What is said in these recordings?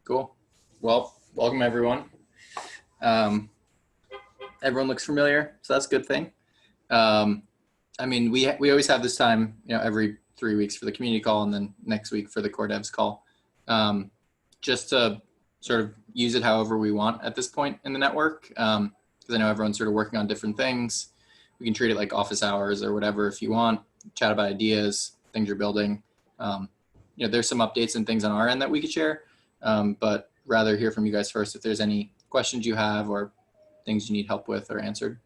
Cool. Well, welcome everyone. Um, Everyone looks familiar, so that's a good thing. Um, I mean, we always have this time, every 3 weeks for the community call, and then next week for the core devs call, just to sort of use it however we want at this point in the network. Because I know everyone's sort of working on different things. We can treat it like office hours or whatever if you want. Chat about ideas, things you're building. There's some updates and things on our end that we could share, but rather hear from you guys first if there's any questions you have or things you need help with or answered.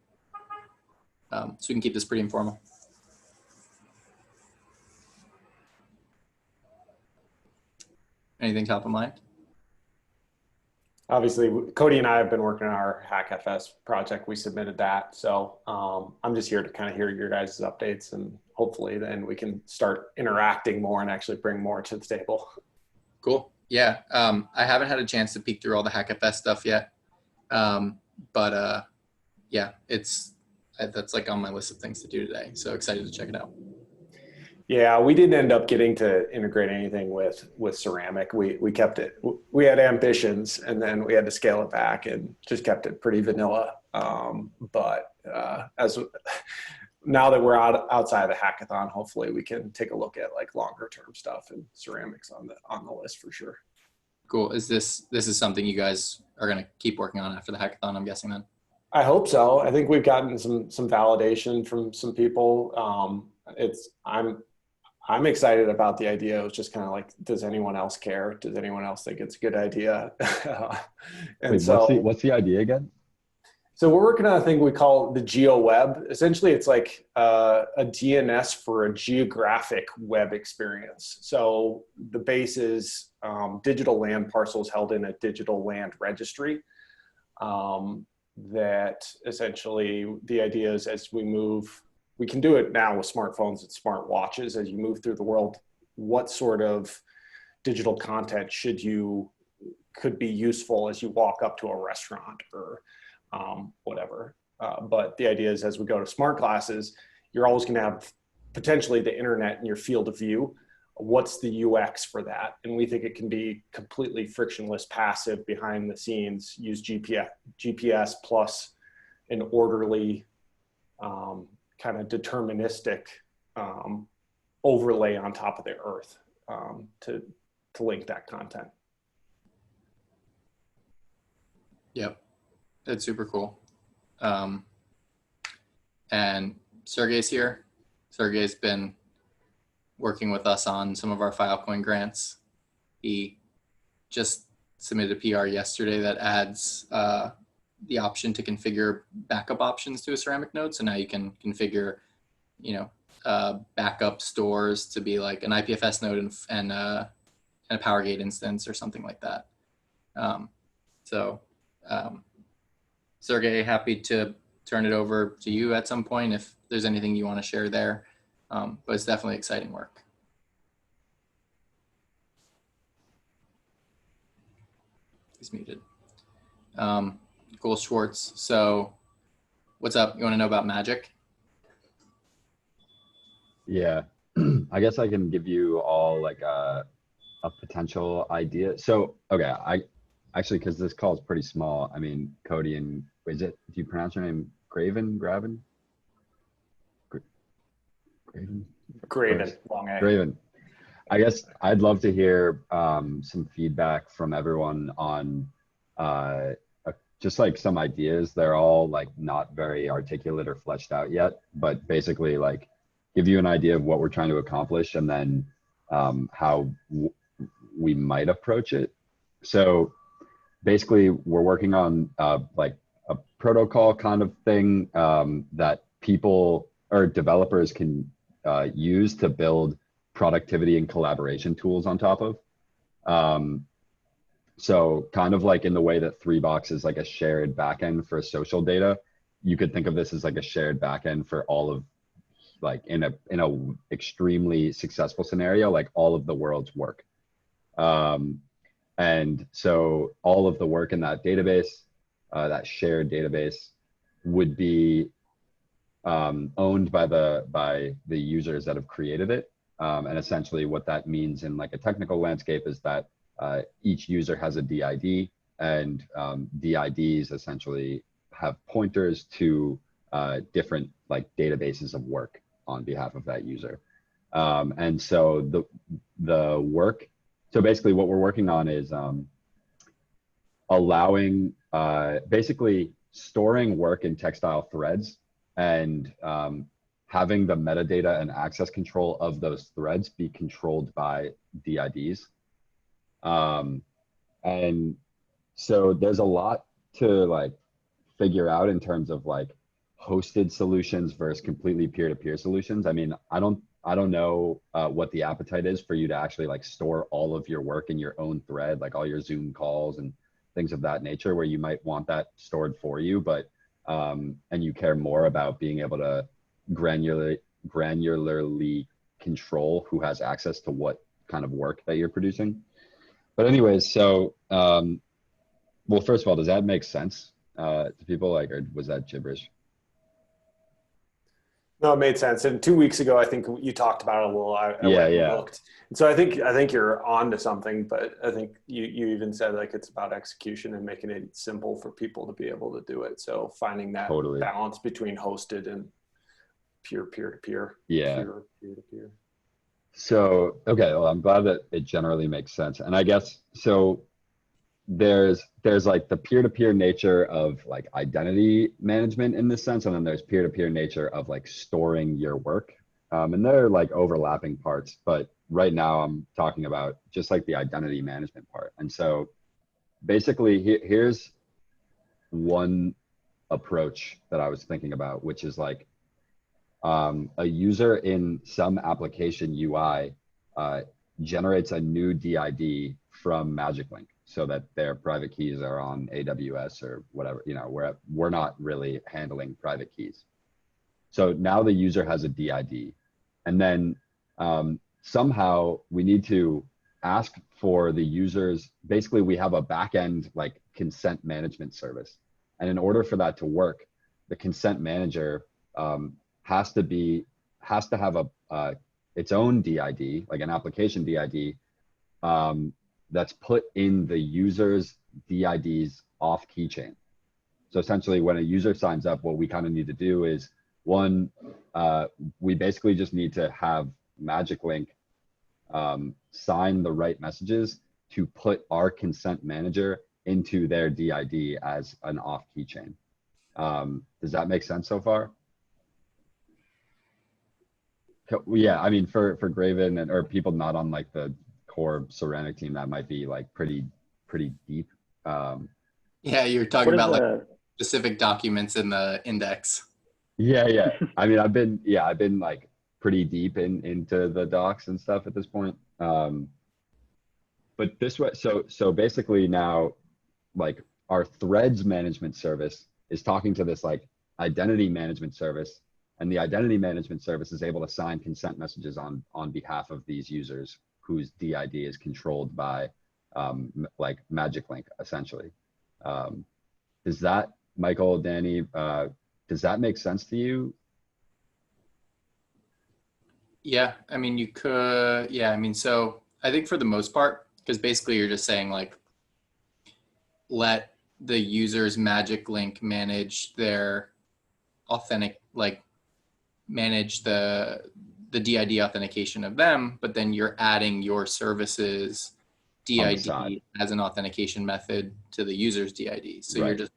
So we can keep this pretty informal. Anything top of mind? Obviously, Cody and I have been working on our HackFS project. We submitted that. So I'm just here to kind of hear your guys' updates, and hopefully then we can start interacting more and actually bring more to the table. Cool. Yeah. I haven't had a chance to peek through all the HackFS stuff yet. Yeah, that's like on my list of things to do today. So excited to check it out. Yeah, we didn't end up getting to integrate anything with ceramic. We kept it. We had ambitions, and then we had to scale it back and just kept it pretty vanilla. As now that we're outside of the hackathon, hopefully we can take a look at like longer term stuff, and ceramics on the list for sure. Cool. This is something you guys are going to keep working on after the hackathon, I'm guessing then? I hope so. I think we've gotten some validation from some people. I'm excited about the idea. It was just kind of like, does anyone else care? Does anyone else think it's a good idea? What's the idea again? So we're working on a thing we call the GeoWeb. Essentially, it's like a DNS for a geographic web experience. So the base is digital land parcels held in a digital land registry. That essentially the idea is, as we move, we can do it now with smartphones and smart watches. As you move through the world, what sort of digital content could be useful as you walk up to a restaurant or whatever. But the idea is, as we go to smart glasses, you're always going to have potentially the internet in your field of view. What's the UX for that? And we think it can be completely frictionless, passive, behind the scenes, use GPS plus an orderly kind of deterministic overlay on top of the earth to link that content. Yep, that's super cool. And Sergey's here. Sergey's been working with us on some of our Filecoin grants. He just submitted a PR yesterday that adds the option to configure backup options to a ceramic node. So now you can configure, backup stores to be like an IPFS node and a PowerGate instance or something like that. Sergey, happy to turn it over to you at some point if there's anything you want to share there. But it's definitely exciting work. He's muted. Cool, Schwartz. So what's up? You want to know about magic? Yeah, I guess I can give you all like a potential idea. So, okay, actually, because this call is pretty small, I mean, Cody and, do you pronounce your name Graven? Graven, long A. Graven. I guess I'd love to hear some feedback from everyone on just like some ideas. They're all like not very articulate or fleshed out yet, but basically like give you an idea of what we're trying to accomplish and then how we might approach it. So basically we're working on like a protocol kind of thing that people or developers can use to build productivity and collaboration tools on top of. So kind of like in the way that Threebox is like a shared backend for social data, you could think of this as like a shared backend for all of like in a extremely successful scenario, like all of the world's work. And so all of the work in that database, that shared database, would be owned by the users that have created it. And essentially what that means in like a technical landscape is that each user has a DID, and DIDs essentially have pointers to different like databases of work on behalf of that user. And so the work, so basically what we're working on is allowing, basically storing work in textile threads and having the metadata and access control of those threads be controlled by DIDs. And so there's a lot to like figure out in terms of like hosted solutions versus completely peer-to-peer solutions. I mean, I don't know what the appetite is for you to actually like store all of your work in your own thread, like all your Zoom calls and things of that nature, where you might want that stored for you, but and you care more about being able to granularly control who has access to what kind of work that you're producing. But anyways, so well, first of all, does that make sense to people, like, or was that gibberish? No, it made sense. And 2 weeks ago, I think you talked about it a little. I went and looked. And so I think you're on to something, but I think you even said like it's about execution and making it simple for people to be able to do it. So finding that balance between hosted and peer-to-peer. Yeah. Peer-to-peer. So, okay, well, I'm glad that it generally makes sense. And I guess, so there's like the peer-to-peer nature of like identity management in this sense, and then there's peer-to-peer nature of like storing your work. And they're like overlapping parts, but right now I'm talking about just like the identity management part. And so basically here's one approach that I was thinking about, which is like a user in some application UI generates a new DID from Magic Link, so that their private keys are on AWS or whatever, you know, where we're not really handling private keys. So now the user has a DID, and then somehow we need to ask for the users. Basically, we have a backend like consent management service, and in order for that to work, the consent manager has to have its own DID, like an application DID, that's put in the user's DID's auth keychain. So essentially, when a user signs up, what we kind of need to do is, one, we basically just need to have Magic Link sign the right messages to put our consent manager into their DID as an auth keychain. Does that make sense so far? Yeah, I mean, for Graven or people not on like the core Saranic team, that might be like pretty deep. Yeah, you're talking about like specific documents in the index. Yeah. I mean, I've been like pretty deep into the docs and stuff at this point. But this way, so basically now, like our threads management service is talking to this like identity management service, and the identity management service is able to sign consent messages on behalf of these users whose DID is controlled by like Magic Link, essentially. Does that, Michael, Danny, does that make sense to you? Yeah, I mean, you could, yeah, I mean, so I think for the most part, because basically you're just saying like, let the user's Magic Link manage their manage the DID authentication of them, but then you're adding your services DID as an authentication method to the user's DID. So you're just,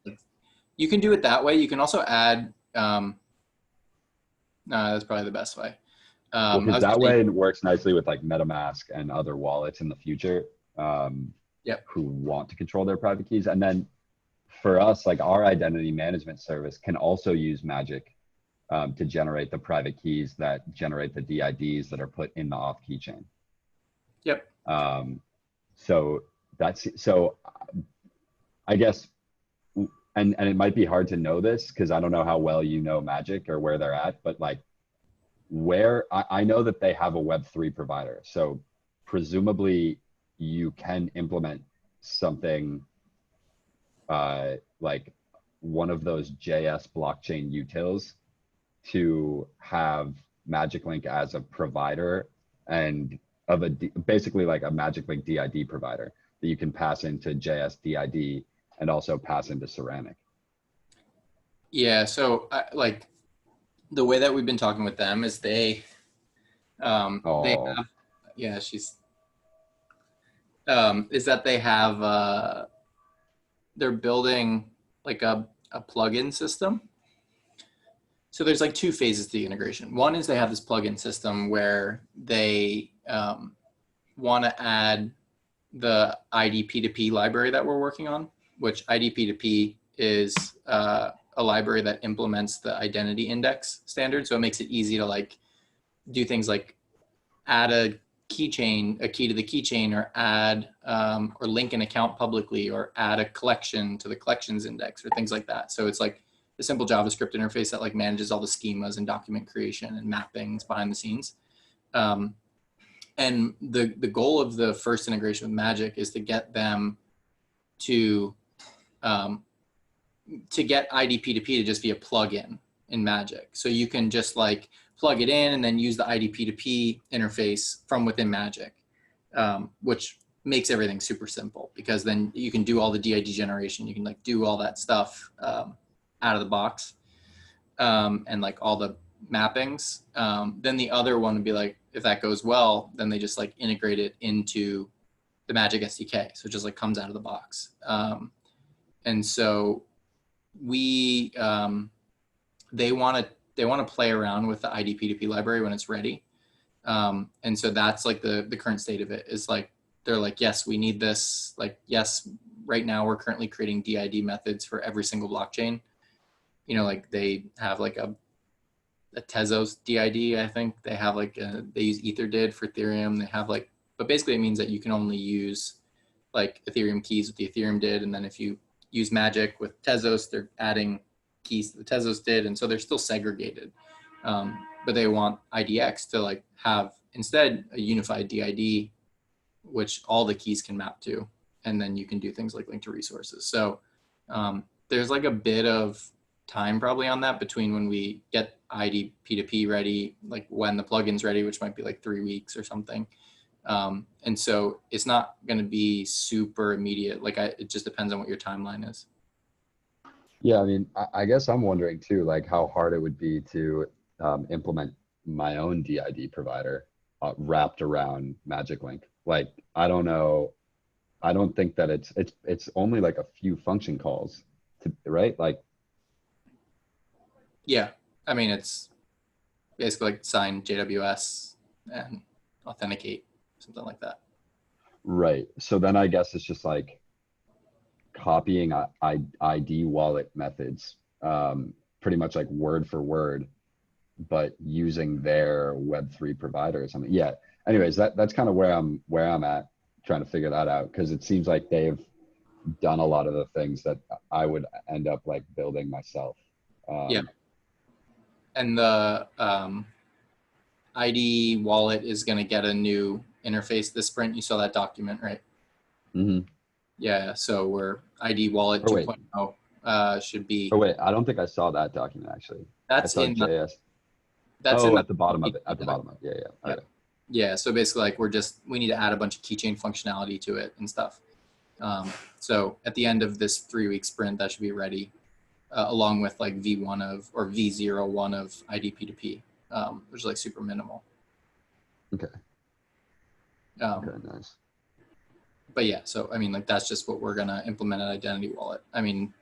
you can do it that way. You can also add, no, that's probably the best way. Because that way it works nicely with like MetaMask and other wallets in the future who want to control their private keys. And then for us, like our identity management service can also use Magic to generate the private keys that generate the DIDs that are put in the auth keychain. Yep. So I guess, and it might be hard to know this because I don't know how well you know Magic or where they're at, but like where I know that they have a Web3 provider. So presumably you can implement something like one of those JS blockchain utils to have Magic Link as a provider and of basically like a Magic Link DID provider. that you can pass into JSDID and also pass into Ceramic. Yeah. So like the way that we've been talking with them is they Oh, have, yeah, she's, is that they have, they're building like a plugin system. So there's like two phases to the integration. One is they have this plugin system where they want to add the IDP2P library that we're working on, which IDP2P is a library that implements the identity index standard. So it makes it easy to like do things like add a keychain, a key to the keychain, or add or link an account publicly, or add a collection to the collections index, or things like that. So it's like a simple JavaScript interface that like manages all the schemas and document creation and mappings behind the scenes. And the goal of the first integration with Magic is to get them to get IDP2P to just be a plugin in Magic. So you can just like plug it in and then use the IDP2P interface from within Magic, which makes everything super simple, because then you can do all the DID generation. You can like do all that stuff out of the box, and like all the mappings. Then the other one would be like, if that goes well, then they just like integrate it into the Magic SDK. So it just like comes out of the box. And so we, they want to play around with the IDP2P library when it's ready. And so that's like the current state of it is like, they're like, yes, we need this. Like, yes, right now we're currently creating DID methods for every single blockchain. You know, like they have like a Tezos DID, I think they have like they use EtherDID for Ethereum. They have like, but basically it means that you can only use like Ethereum keys with the Ethereum DID. And then if you use Magic with Tezos, they're adding keys to the Tezos DID. And so they're still segregated. But they want IDX to like have instead a unified DID, which all the keys can map to. And then you can do things like link to resources. So there's like a bit of time probably on that between when we get IDP2P ready, like when the plugin's ready, which might be like 3 weeks or something. And so it's not going to be super immediate. Like it just depends on what your timeline is. yeah. I mean, I guess I'm wondering too, like how hard it would be to implement my own DID provider wrapped around Magic Link. Like, I don't know. I don't think that it's only like a few function calls right? Like, Yeah. I mean, it's basically like sign JWS and authenticate, something like that. right. So then I guess it's just like copying ID wallet methods, pretty much like word for word, but using their Web3 provider or something. Yeah. Anyways, that's kind of where I'm at trying to figure that out, because it seems like they've done a lot of the things that I would end up like building myself. Yeah. And the ID wallet is going to get a new interface this sprint. You saw that document, right? Mm-hmm. Yeah. So we're ID wallet 2.0 should be. Oh wait, I don't think I saw that document actually. That's in the, JS. that's in in at the bottom of it. At the bottom of it. Yeah. Yeah. Okay. Yeah. So basically, like we need to add a bunch of keychain functionality to it and stuff. So at the end of this 3-week sprint, that should be ready, along with like V1 or V01 of IDP2P, which is like super minimal. Okay. Okay. Nice. But yeah, so I mean, like that's just what we're gonna implement at Identity Wallet. I mean,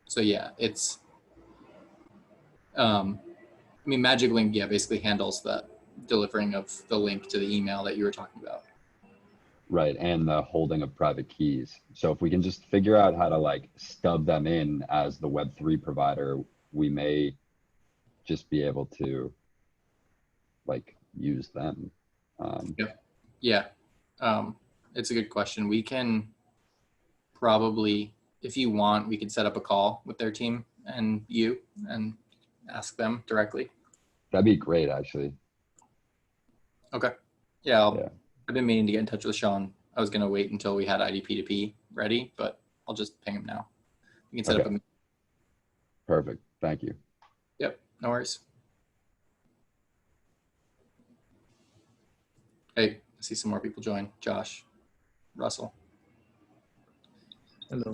so yeah, it's. I mean, Magic Link, yeah, basically handles the delivering of the link to the email that you were talking about. Right, and the holding of private keys. So if we can just figure out how to like stub them in as the Web3 provider, we may just be able to like use them. Yeah, it's a good question. We can probably, if you want, we could set up a call with their team and you and ask them directly. That'd be great, actually. Okay. Yeah, Yeah. I've been meaning to get in touch with Sean. I was going to wait until we had IDP2P ready, but I'll just ping him now. You can set up a meeting. Perfect. Thank you. Yep, no worries. Hey, I see some more people join. Josh, Russell. Hello.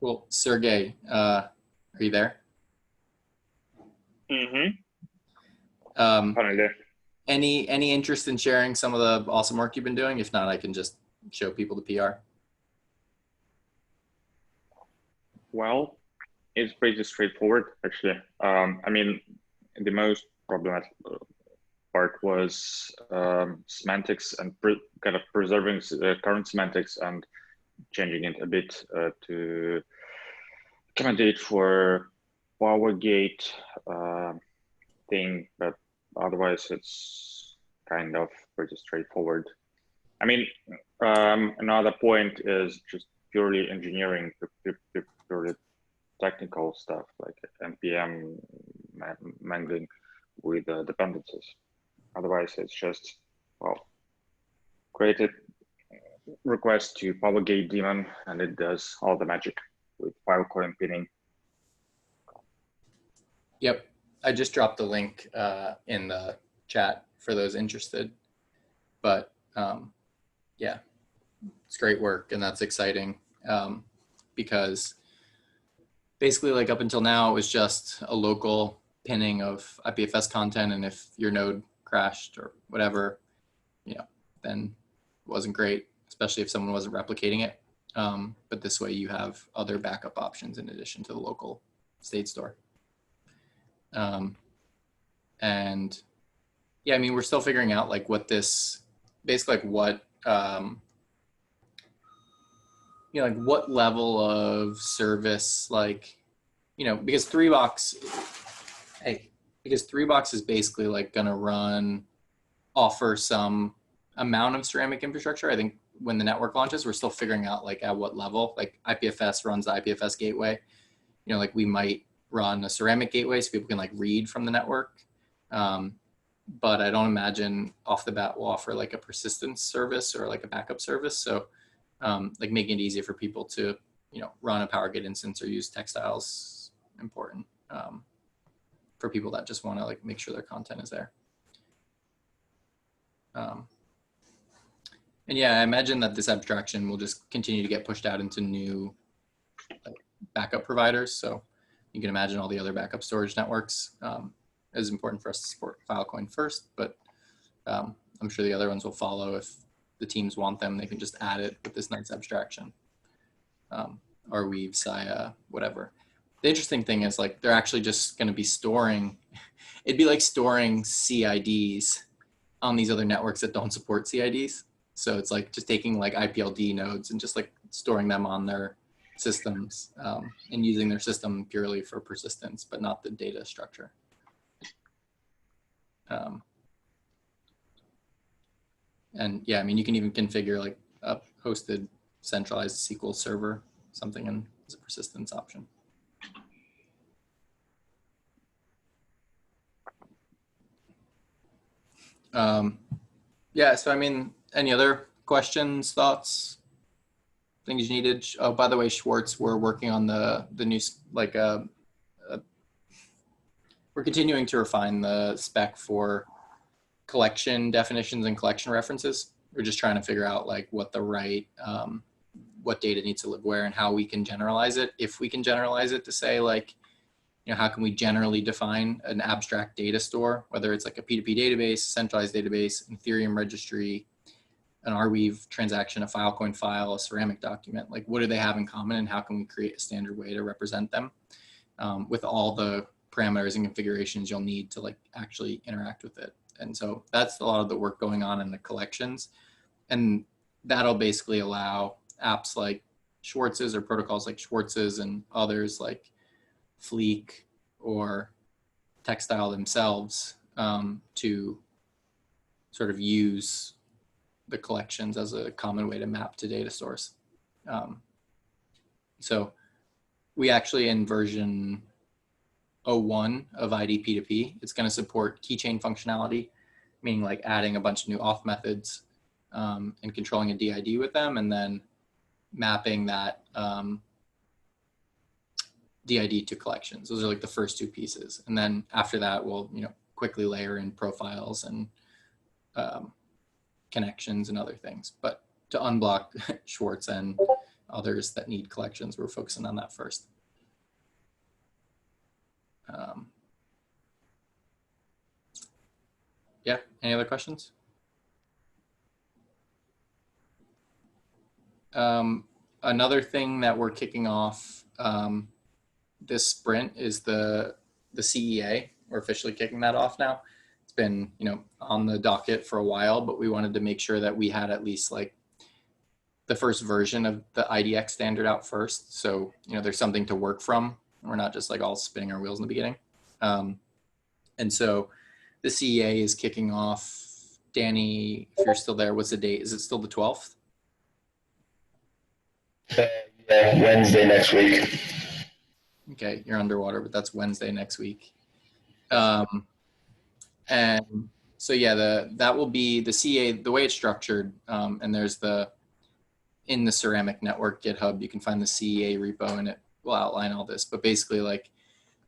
Cool. Sergey, are you there? Finally. Any interest in sharing some of the awesome work you've been doing? If not, I can just show people the PR. Well, it's pretty straightforward, actually. I mean, the most problematic part was semantics and kind of preserving current semantics and changing it a bit to accommodate for PowerGate thing, but otherwise it's kind of pretty straightforward. I mean, another point is just purely engineering, purely technical stuff like npm mangling with dependencies. Otherwise, it's just, well, create a request to PowerGate daemon and it does all the magic with Filecoin pinning. Yep. I just dropped the link in the chat for those interested. But yeah, it's great work and that's exciting because basically like up until now, it was just a local pinning of IPFS content. And if your node crashed or whatever, you know, then it wasn't great, especially if someone wasn't replicating it. But this way you have other backup options in addition to the local state store. And yeah, I mean, we're still figuring out like what this, basically like what, you know, like what level of service, like, you know, because 3box, because 3box is basically like gonna offer some amount of ceramic infrastructure. I think when the network launches, we're still figuring out like at what level, like IPFS runs the IPFS gateway, you know, like we might run a ceramic gateway so people can like read from the network. But I don't imagine off the bat we'll offer like a persistence service or like a backup service. So like making it easier for people to, you know, run a PowerGate instance or use textiles important for people that just want to like make sure their content is there. And yeah, I imagine that this abstraction will just continue to get pushed out into new like, backup providers. So you can imagine all the other backup storage networks. It's important for us to support Filecoin first, but I'm sure the other ones will follow. If the teams want them, they can just add it with this nice abstraction. Arweave, Sia, whatever. The interesting thing is like they're actually just going to be storing, it'd be like storing CIDs on these other networks that don't support CIDs. So it's like just taking like IPLD nodes and just like storing them on their systems and using their system purely for persistence, but not the data structure. And yeah, I mean, you can even configure like a hosted centralized SQL server, something in as a persistence option. Yeah, so I mean, any other questions, thoughts, things you needed? Oh, by the way, Schwartz, we're working on the new, like, we're continuing to refine the spec for collection definitions and collection references. We're just trying to figure out like what the right, what data needs to live where and how we can generalize it. If we can generalize it to say like, you know, how can we generally define an abstract data store, whether it's like a P2P database, centralized database, an Ethereum registry, an Arweave transaction, a Filecoin file, a ceramic document, like what do they have in common and how can we create a standard way to represent them with all the parameters and configurations you'll need to like actually interact with it. And so that's a lot of the work going on in the collections. And that'll basically allow apps like Schwartz's or protocols like Schwartz's and others like Fleek or Textile themselves to sort of use the collections as a common way to map to data source. So we actually in version 01 of IDP2P, it's going to support keychain functionality, meaning like adding a bunch of new auth methods and controlling a DID with them, and then mapping that DID to collections. Those are like the first two pieces. And then after that, we'll, you know, quickly layer in profiles and connections and other things. But to unblock Schwartz and others that need collections. We're focusing on that first. Yeah, any other questions? Another thing that we're kicking off this sprint is the CEA. We're officially kicking that off now. It's been, you know, on the docket for a while, but we wanted to make sure that we had at least like the first version of the IDX standard out first. So, you know, there's something to work from. We're not just like all spinning our wheels in the beginning. And so the CEA is kicking off. Danny, if you're still there, what's the date? Is it still the 12th? Yeah, Wednesday next week. Okay, you're underwater, but that's Wednesday next week. And so yeah, that will be the CEA, the way it's structured, and there's in the Ceramic Network GitHub, you can find the CEA repo and it will outline all this. But basically, like,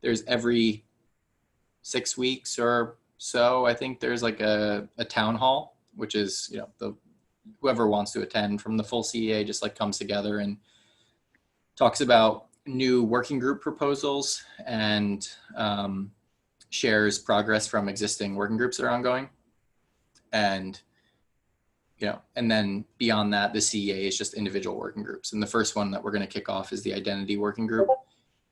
there's every 6 weeks or so, I think there's like a town hall, which is, you know, whoever wants to attend from the full CEA just like comes together and talks about new working group proposals and shares progress from existing working groups that are ongoing. And, you know, and then beyond that, the CEA is just individual working groups. And the first one that we're going to kick off is the identity working group.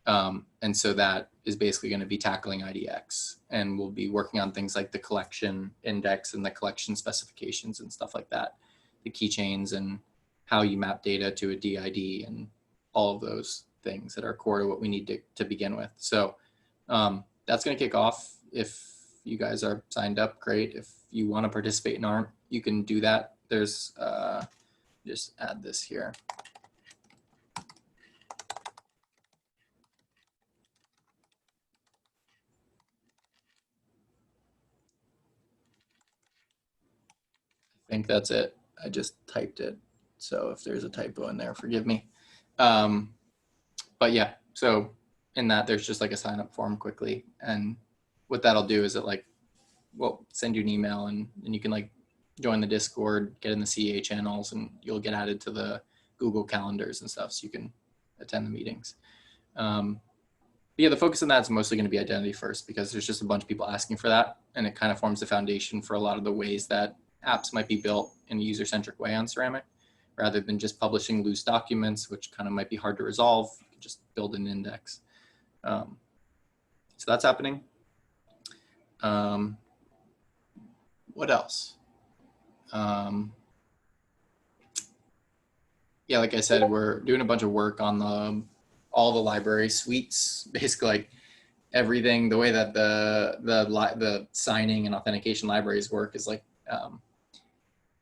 And so that is basically going to be tackling IDX, and we'll be working on things like the collection index and the collection specifications and stuff like that, the keychains and how you map data to a DID and all of those things that are core to what we need to begin with. So that's going to kick off. If you guys are signed up, great. If you want to participate and aren't, you can do that. There's just add this here. I think that's it. I just typed it. So if there's a typo in there, forgive me. But yeah, so in that there's just like a sign up form quickly. And what that'll do is it like, well, send you an email and you can like join the Discord, get in the CEA channels, and you'll get added to the Google calendars and stuff so you can attend the meetings. But yeah, the focus on that is mostly going to be identity first, because there's just a bunch of people asking for that. And it kind of forms the foundation for a lot of the ways that apps might be built in a user-centric way on Ceramic, rather than just publishing loose documents, which kind of might be hard to resolve. You can just build an index. So that's happening. What else? Yeah, like I said, we're doing a bunch of work on all the library suites, basically like everything. The way that the signing and authentication libraries work is like,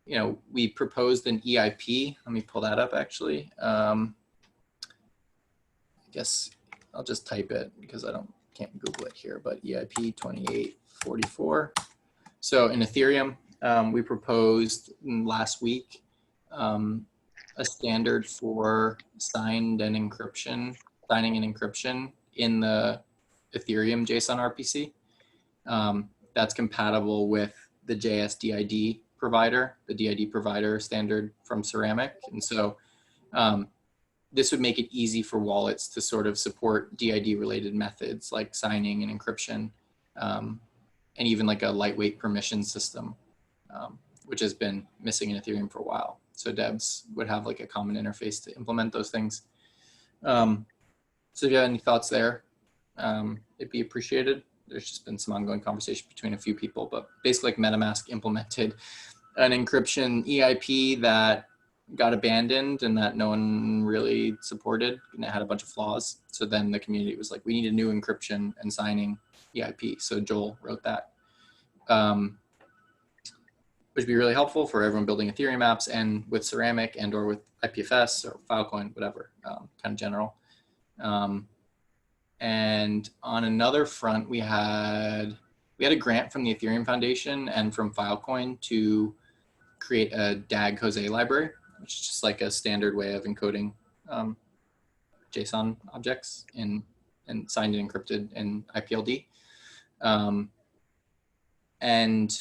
you know, we proposed an EIP. Let me pull that up actually. I guess I'll just type it because can't Google it here, but EIP 2844. So in Ethereum, we proposed last week a standard for signing and encryption in the Ethereum JSON RPC. That's compatible with the JSDID provider, the DID provider standard from Ceramic. And so this would make it easy for wallets to sort of support DID related methods like signing and encryption, and even like a lightweight permission system, which has been missing in Ethereum for a while. So devs would have like a common interface to implement those things. So if you have any thoughts there, it'd be appreciated. There's just been some ongoing conversation between a few people, but basically like MetaMask implemented an encryption EIP that got abandoned and that no one really supported, and it had a bunch of flaws. So then the community was like, we need a new encryption and signing EIP. So Joel wrote that, which would be really helpful for everyone building Ethereum apps and with Ceramic and or with IPFS or Filecoin, whatever, kind of general. And on another front, we had a grant from the Ethereum Foundation and from Filecoin to create a DAG Jose library, which is just like a standard way of encoding JSON objects and signed and encrypted in IPLD. And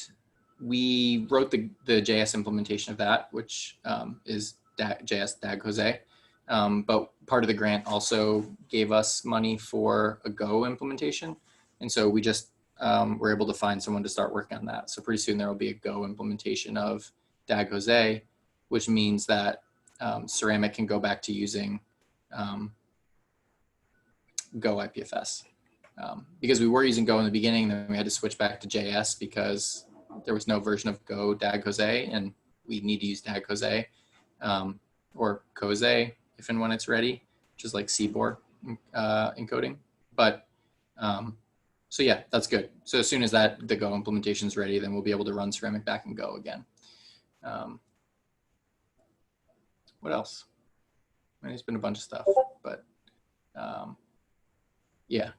we wrote the JS implementation of that, which is JS DAG Jose. But part of the grant also gave us money for a Go implementation. And so we just were able to find someone to start working on that. So pretty soon there will be a Go implementation of DAG Jose, which means that Ceramic can go back to using Go IPFS. Because we were using Go in the beginning, then we had to switch back to JS because there was no version of Go DAG Jose, and we need to use DAG Jose or Jose if and when it's ready, which is like CBOR encoding. But so yeah, that's good. So as soon as the Go implementation is ready, then we'll be able to run Ceramic back in Go again. What else? I mean, it's been a bunch of stuff, but yeah,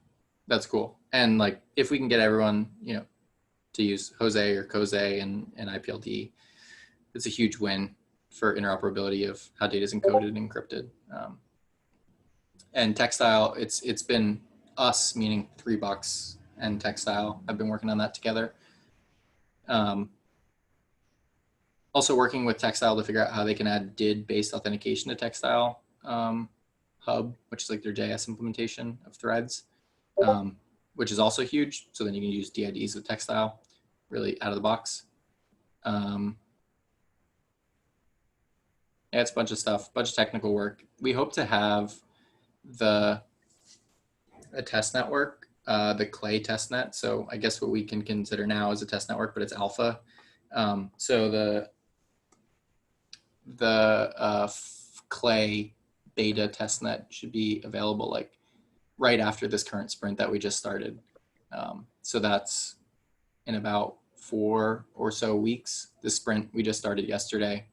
that's cool. And like, if we can get everyone, to use Jose or Jose and IPLD, it's a huge win for interoperability of how data is encoded and encrypted. And Textile, it's been us, meaning 3Box and Textile. I've been working on that together. Also working with Textile to figure out how they can add DID-based authentication to Textile Hub, which is like their JS implementation of threads, which is also huge. So then you can use DIDs with Textile, really out of the box. Yeah, it's a bunch of stuff, bunch of technical work. We hope to have a test network, the Clay test net. So I guess what we can consider now is a test network, but it's alpha. So the Clay beta testnet should be available like right after this current sprint that we just started. So that's in about 4 or so weeks. The sprint we just started yesterday,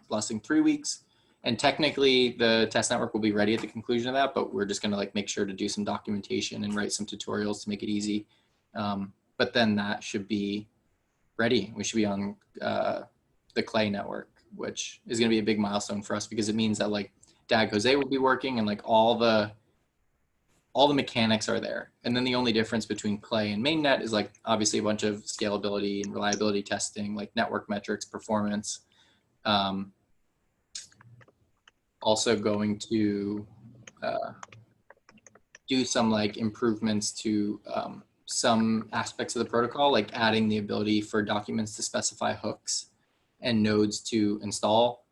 lasting 3 weeks. And technically the test network will be ready at the conclusion of that, but we're just gonna like make sure to do some documentation and write some tutorials to make it easy. But then that should be ready. We should be on the Clay network, which is gonna be a big milestone for us because it means that like DAG Jose will be working and like all the mechanics are there. And then the only difference between Clay and mainnet is like obviously a bunch of scalability and reliability testing, like network metrics, performance. Also going to do some like improvements to some aspects of the protocol, like adding the ability for documents to specify hooks and nodes to install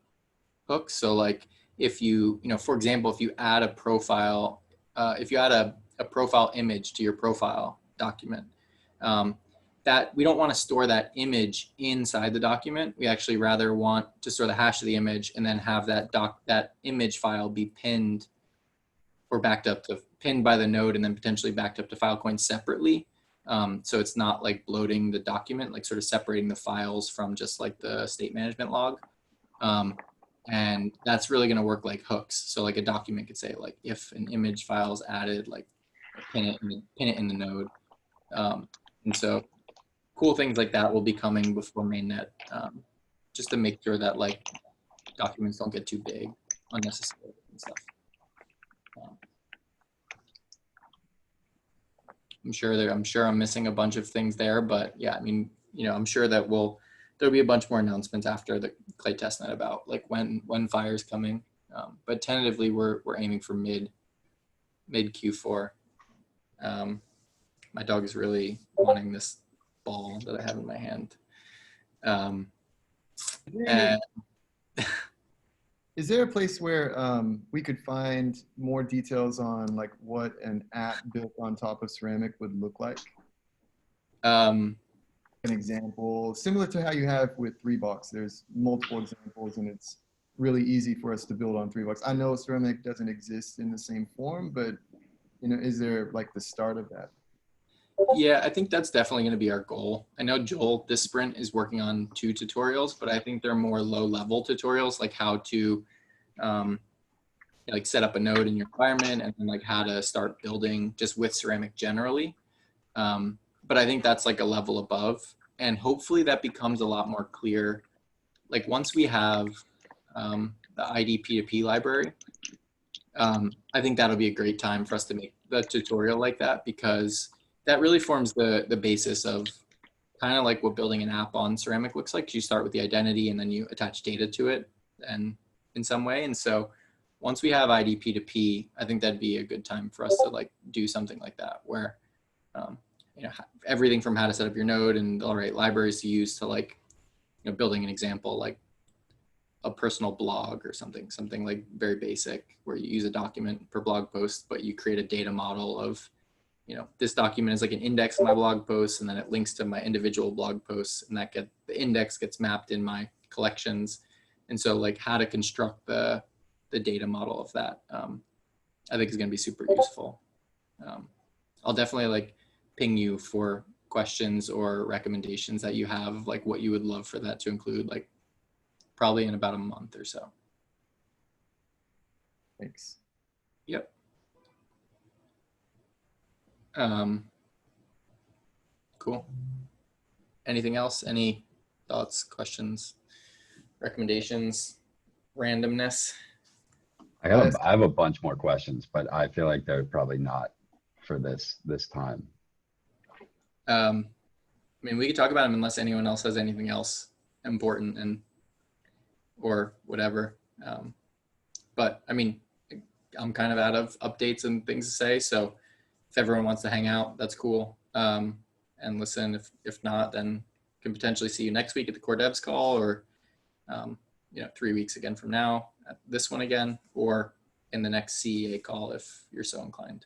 hooks. So like if you for example, if you add a profile, if you add a profile image to your profile document, that we don't want to store that image inside the document. We actually rather want to store the hash of the image and then have that image file be pinned or pinned by the node and then potentially backed up to Filecoin separately. So it's not like bloating the document, like sort of separating the files from just like the state management log. And that's really going to work like hooks. So like a document could say like, if an image file is added, like pin it in the node. And so cool things like that will be coming before mainnet, just to make sure that like documents don't get too big unnecessarily and stuff. I'm sure I'm missing a bunch of things there, but yeah, I mean, I'm sure that there'll be a bunch more announcements after the Clay testnet about like when Fire's coming. But tentatively we're aiming for mid Q4. My dog is really wanting this ball that I have in my hand. Is there a place where we could find more details on like what an app built on top of Ceramic would look like? An example, similar to how you have with 3Box. There's multiple examples and it's really easy for us to build on 3Box. I know Ceramic doesn't exist in the same form, but is there like the start of that? Yeah, I think that's definitely going to be our goal. I know Joel this sprint is working on 2 tutorials, but I think they're more low-level tutorials, like how to like set up a node in your environment and then like how to start building just with Ceramic generally. But I think that's like a level above, and hopefully that becomes a lot more clear. Like once we have the ID P2P library, I think that'll be a great time for us to make the tutorial like that, because that really forms the basis of kind of like what building an app on Ceramic looks like. You start with the identity and then you attach data to it and in some way. And so once we have IDP2P, I think that'd be a good time for us to like do something like that where, you know, everything from how to set up your node and all right libraries to use to like, you know, building an example like a personal blog or something like very basic where you use a document per blog post, but you create a data model of, you know, this document is like an index in my blog post and then it links to my individual blog posts and that the index gets mapped in my collections. And so like how to construct the data model of that, I think is going to be super useful. I'll definitely like ping you for questions or recommendations that you have, like what you would love for that to include, like probably in about a month or so. Thanks. Yep. Cool. Anything else? Any thoughts, questions, recommendations, randomness? I have a bunch more questions, but I feel like they're probably not for this time. I mean, we could talk about them unless anyone else has anything else important and or whatever. But I mean, I'm kind of out of updates and things to say. So if everyone wants to hang out, that's cool. And listen, if not, then can potentially see you next week at the Core Devs call or, you know, 3 weeks again from now at this one again, or in the next CEA call if you're so inclined.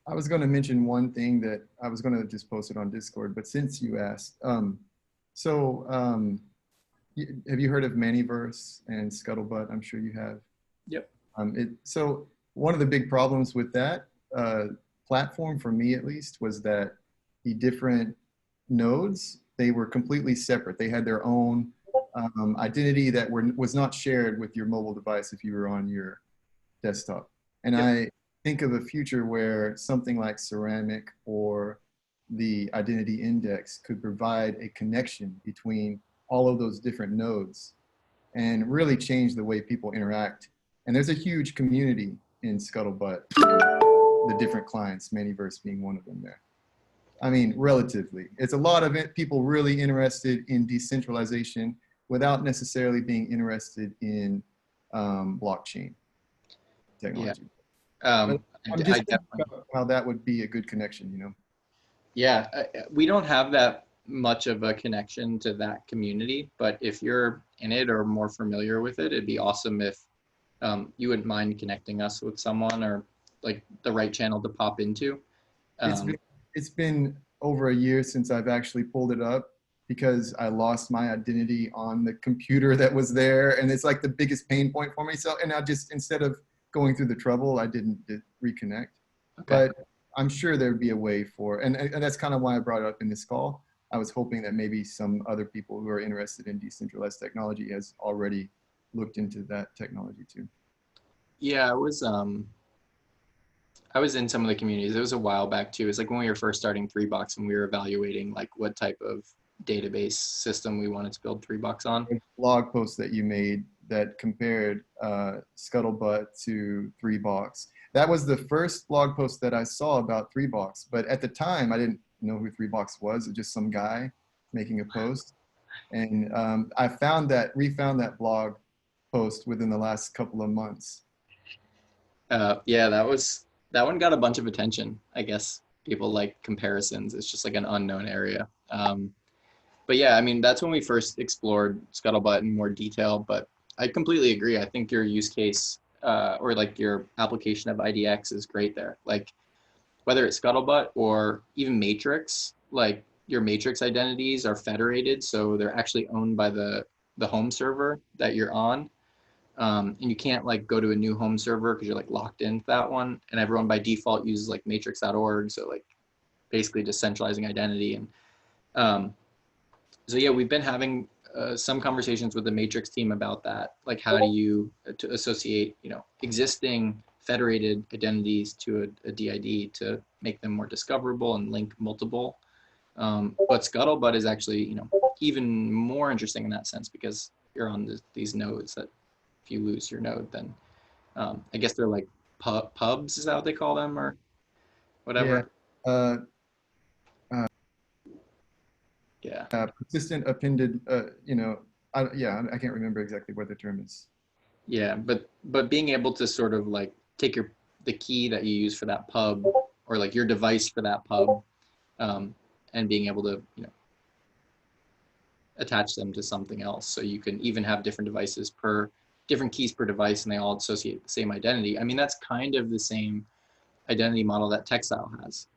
I was going to mention one thing that I was going to just post it on Discord, but since you asked, have you heard of Maniverse and Scuttlebutt? I'm sure you have. Yep. So one of the big problems with that platform, for me at least, was that the different nodes, they were completely separate. They had their own identity that was not shared with your mobile device if you were on your desktop. And Yep. I think of a future where something like Ceramic or the identity index could provide a connection between all of those different nodes and really change the way people interact. And there's a huge community in Scuttlebutt, the different clients, Maniverse being one of them there. I mean, relatively. It's a lot of people really interested in decentralization without necessarily being interested in blockchain technology. I'm I'm just thinking about how that would be a good connection, you know? Yeah, we don't have that much of a connection to that community, but if you're in it or more familiar with it, it'd be awesome if you wouldn't mind connecting us with someone or like the right channel to pop into. It's been over a year since I've actually pulled it up because I lost my identity on the computer that was there, and it's like the biggest pain point for me. So, and I just, instead of going through the trouble, I didn't reconnect. Okay. But I'm sure there'd be a way for, and that's kind of why I brought it up in this call. I was hoping that maybe some other people who are interested in decentralized technology has already looked into that technology too. Yeah, I was in some of the communities. It was a while back too. It was like when we were first starting 3Box and we were evaluating like what type of database system we wanted to build 3Box on. A blog post that you made that compared Scuttlebutt to 3Box. That was the first blog post that I saw about 3Box, but at the time I didn't know who 3Box was. It was just some guy making a post. And I refound that blog post within the last couple of months. Yeah, that one got a bunch of attention. I guess people like comparisons. It's just like an unknown area. But yeah, I mean, that's when we first explored Scuttlebutt in more detail, but I completely agree. I think your use case or like your application of IDX is great there. Like whether it's Scuttlebutt or even Matrix, like your Matrix identities are federated. So they're actually owned by the home server that you're on. And you can't like go to a new home server because you're like locked into that one, and everyone by default uses like matrix.org. So like basically just centralizing identity. And so yeah, we've been having some conversations with the Matrix team about that. Like how do you to associate, you know, existing federated identities to a DID to make them more discoverable and link multiple. But Scuttlebutt is actually, you know, even more interesting in that sense because you're on these nodes that if you lose your node, then I guess they're like pubs, is that what they call them or whatever? Yeah. Yeah. Persistent appended, I can't remember exactly what the term is. Yeah, but being able to sort of like take the key that you use for that pub, or like your device for that pub, and being able to, you know, attach them to something else. So you can even have different devices different keys per device, and they all associate the same identity. I mean, that's kind of the same identity model that Textile has,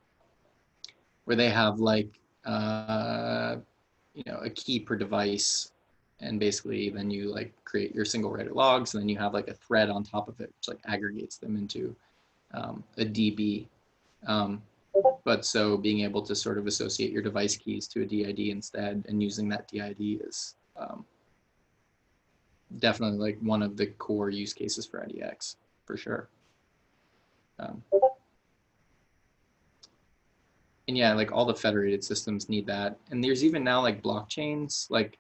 where they have like, you know, a key per device, and basically then you like create your single writer logs, and then you have like a thread on top of it, which like aggregates them into a DB. But so being able to sort of associate your device keys to a DID instead, and using that DID is definitely like one of the core use cases for IDX, for sure. And yeah, like all the federated systems need that. And there's even now like blockchains like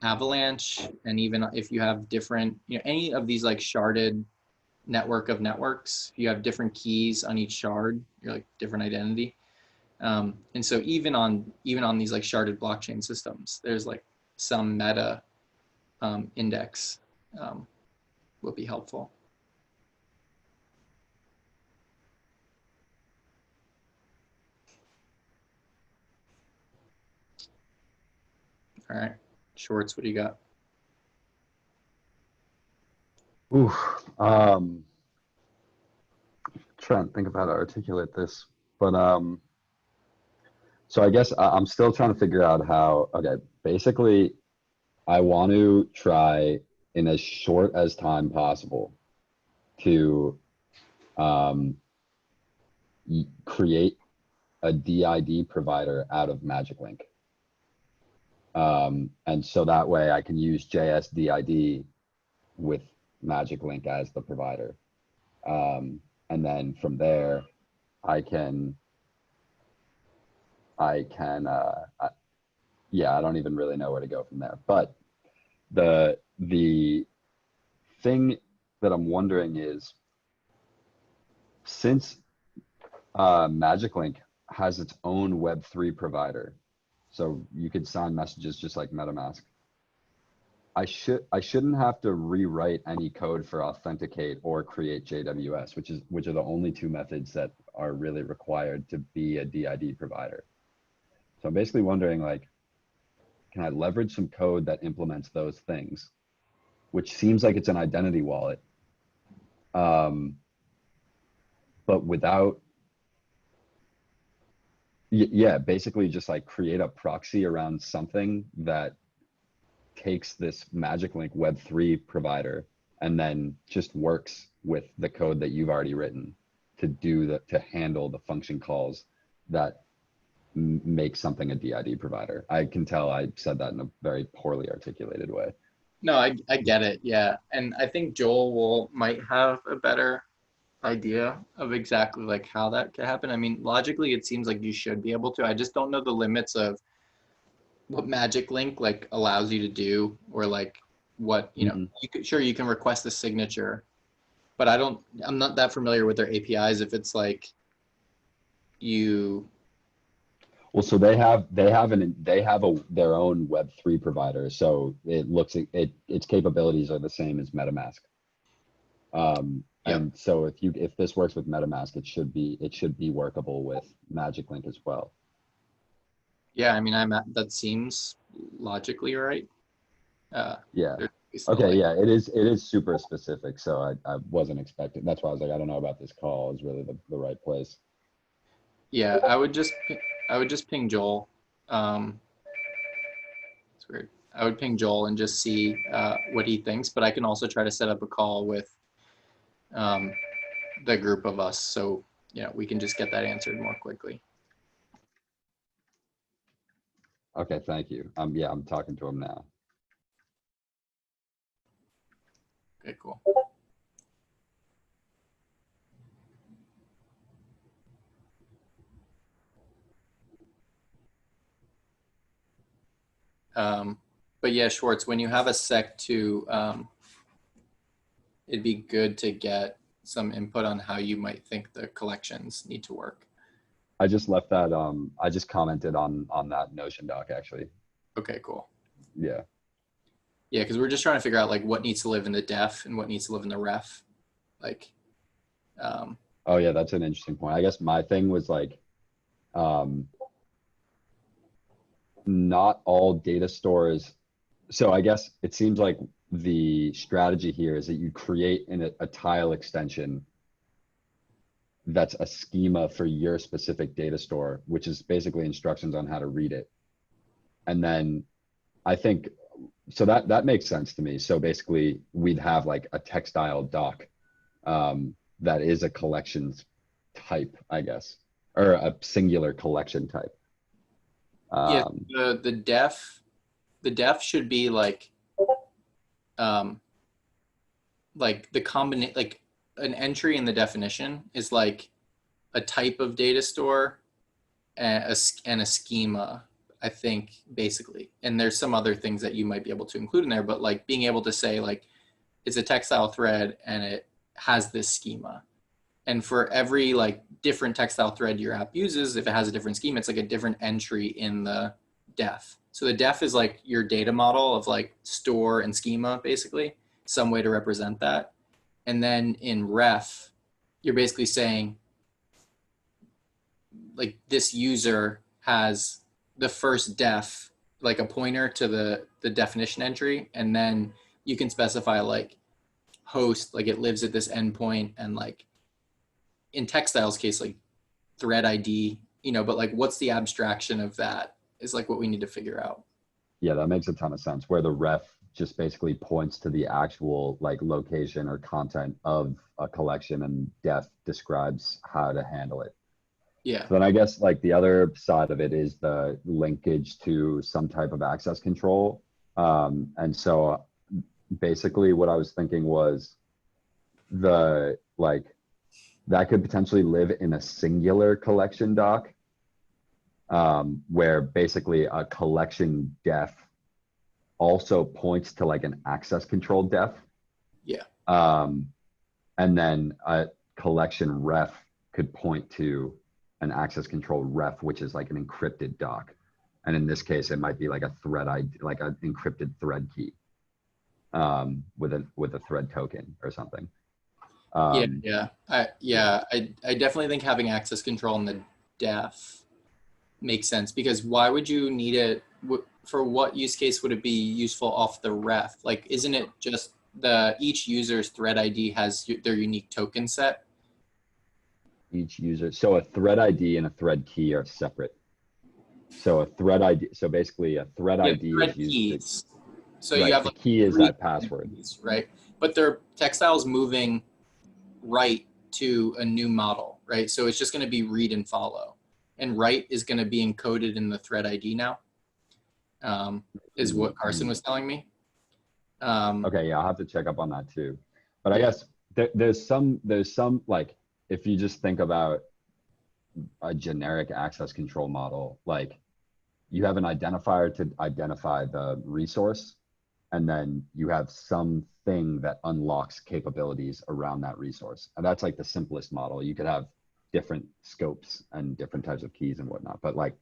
Avalanche, and even if you have different, you know, any of these like sharded network of networks, if you have different keys on each shard, you're like different identity. And so even on these like sharded blockchain systems, there's like some meta index will be helpful. All right, Schwartz, what do you got? Ooh, trying to think of how to articulate this, but so I guess I'm still trying to figure out how. Okay, basically, I want to try in as short as time possible to create a DID provider out of Magic Link. And so that way I can use JSDID with Magic Link as the provider. And then from there, I don't even really know where to go from there. But the thing that I'm wondering is, since Magic Link has its own Web3 provider, so you could sign messages just like MetaMask, I shouldn't have to rewrite any code for authenticate or create JWS, which are the only two methods that are really required to be a DID provider. So I'm basically wondering, like, can I leverage some code that implements those things, which seems like it's an identity wallet, but without, yeah, basically just like create a proxy around something that takes this Magic Link Web3 provider and then just works with the code that you've already written to handle the function calls that make something a DID provider. I can tell I said that in a very poorly articulated way. No, I get it. Yeah. And I think Joel might have a better idea of exactly like how that could happen. I mean, logically, it seems like you should be able to. I just don't know the limits of what Magic Link like allows you to do, or like what, you know, you can request a signature, but I'm not that familiar with their APIs. If it's like well, so they have their own Web3 provider. So its capabilities are the same as MetaMask. And so if this works with MetaMask, it should be workable with Magic Link as well. Yeah, I mean, that seems logically right. Yeah. Okay. Yeah, it is super specific. So I wasn't expecting. That's why I was like, I don't know about this call is really the right place. Yeah, I would just ping Joel. It's weird. I would ping Joel and just see what he thinks, but I can also try to set up a call with the group of us, so we can just get that answered more quickly. Okay, thank you. Yeah, I'm talking to him now. Okay, cool. But yeah, Schwartz, when you have a sec to, it'd be good to get some input on how you might think the collections need to work. I just left that, I just commented on that Notion doc, actually. Okay, cool. Yeah. Yeah, because we're just trying to figure out like what needs to live in the def and what needs to live in the ref. Like, Oh yeah, that's an interesting point. I guess my thing was like, not all data stores. So I guess it seems like the strategy here is that you create a tile extension that's a schema for your specific data store, which is basically instructions on how to read it. And then I think, so that makes sense to me. So basically we'd have like a textile doc that is a collections type, I guess, or a singular collection type. yeah, the def should be like the combination, like an entry in the definition is like a type of data store and a schema, I think, basically. And there's some other things that you might be able to include in there, but like being able to say like it's a textile thread and it has this schema. And for every like different textile thread your app uses, if it has a different schema, it's like a different entry in the def. So the def is like your data model of like store and schema, basically, some way to represent that. And then in ref, you're basically saying like this user has the first def, like a pointer to the definition entry. And then you can specify like host, like it lives at this endpoint, and like in textiles case, like thread ID, but like what's the abstraction of that is like what we need to figure out. Yeah, that makes a ton of sense, where the ref just basically points to the actual like location or content of a collection, and def describes how to handle it. Yeah. So then I guess like the other side of it is the linkage to some type of access control. And so basically what I was thinking was that could potentially live in a singular collection doc, where basically a collection def also points to like an access control def. Yeah. And then a collection ref could point to an access control ref, which is like an encrypted doc. And in this case, it might be like a thread ID, like an encrypted thread key, with a thread token or something. I definitely think having access control in the def makes sense, because why would you need it? For what use case would it be useful off the ref? Like, isn't it just each user's thread ID has their unique token set? Each user, so a thread ID and a thread key are separate. So a thread ID, so basically a thread ID thread is used keys. So right, you have the like key is that password, keys, right? But they're textiles moving right to a new model, right? So it's just going to be read and follow, and write is going to be encoded in the thread ID now, is what Carson was telling me. Okay, yeah, I'll have to check up on that too. But I guess there's some like, if you just think about a generic access control model, like you have an identifier to identify the resource, and then you have something that unlocks capabilities around that resource. And that's like the simplest model. You could have different scopes and different types of keys and whatnot, but like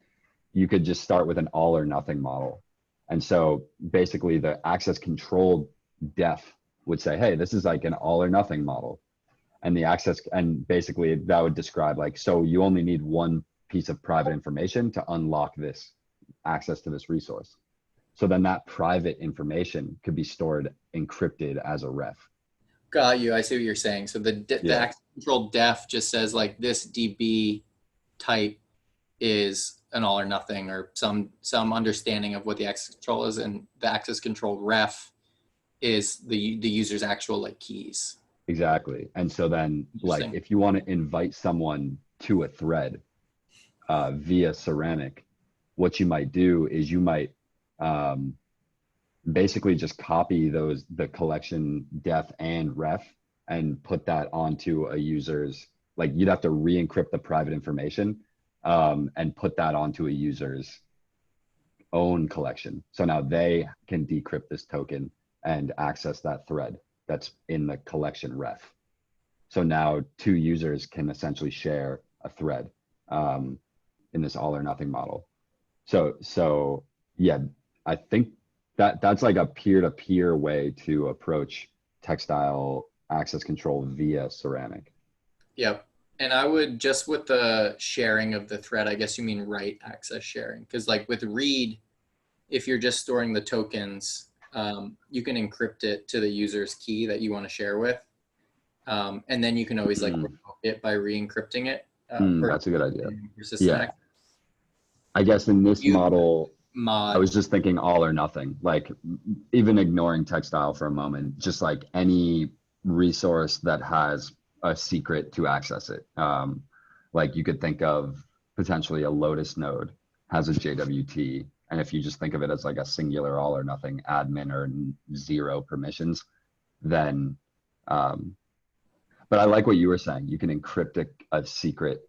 you could just start with an all or nothing model. And so basically the access control def would say, hey, this is like an all or nothing model. And the access, and basically that would describe like, so you only need one piece of private information to unlock this access to this resource. So then that private information could be stored encrypted as a ref. Got you. I see what you're saying. So the access control def just says like this DB type is an all or nothing, or some understanding of what the access control is, and the access control ref is the user's actual like keys. Exactly. And so then like if you want to invite someone to a thread via Ceramic, what you might do is you might basically just copy the collection def and ref and put that onto a user's, like you'd have to re-encrypt the private information and put that onto a user's own collection. So now they can decrypt this token and access that thread that's in the collection ref. So now two users can essentially share a thread. in this all or nothing model. So yeah, I think that's like a peer-to-peer way to approach textile access control via ceramic. Yep. And I would just with the sharing of the thread, I guess you mean write access sharing. Because like with read, if you're just storing the tokens, you can encrypt it to the user's key that you want to share with. And then you can always like revoke it by re-encrypting it. That's a good idea. Persistent Yeah. access. I guess in this model, Mod. I was just thinking all or nothing, like even ignoring textile for a moment, just like any resource that has a secret to access it. Like you could think of potentially a Lotus node has a JWT. And if you just think of it as like a singular all or nothing admin or zero permissions, then, but I like what you were saying. You can encrypt a secret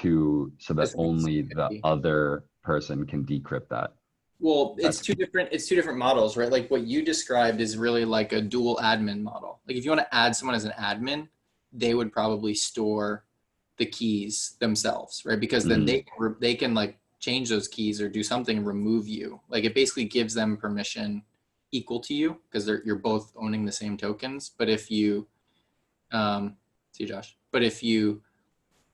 so that only the other person can decrypt that. Well, it's two different models, right? Like what you described is really like a dual admin model. Like if you want to add someone as an admin, they would probably store the keys themselves, right? Because then they can like change those keys or do something and remove you. Like it basically gives them permission equal to you because you're both owning the same tokens. But if you see Josh, but if you